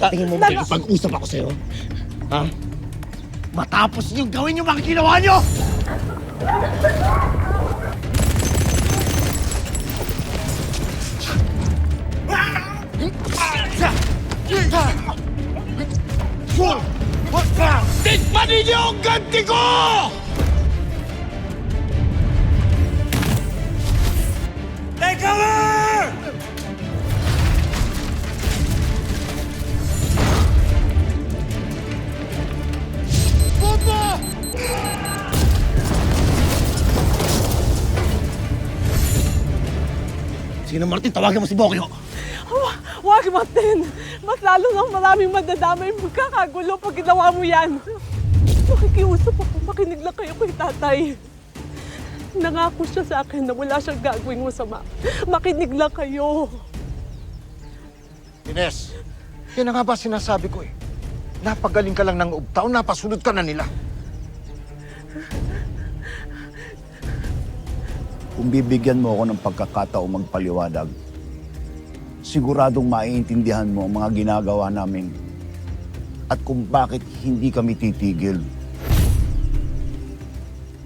Sa tingin mo makikipag-usap ako sa'yo? Ha? Matapos niyong gawin yung mga ginawa niyo! Tikman ninyo ang ganti ko! Teka lang! Bobo! Sino Martin? Tawagan mo si Bokyo. Huwag, Martin! Mas lalo nang maraming madadamay magkakagulo pag ginawa mo yan. Makikiusap ako, makinig lang kayo kay tatay. Nangako siya sa akin na wala siyang gagawing masama. Makinig lang kayo. Ines, yan na nga ba sinasabi ko eh. Napagaling ka lang ng ubtaw, napasunod ka na nila. Kung bibigyan mo ako ng pagkakataong magpaliwanag, siguradong maiintindihan mo ang mga ginagawa namin at kung bakit hindi kami titigil.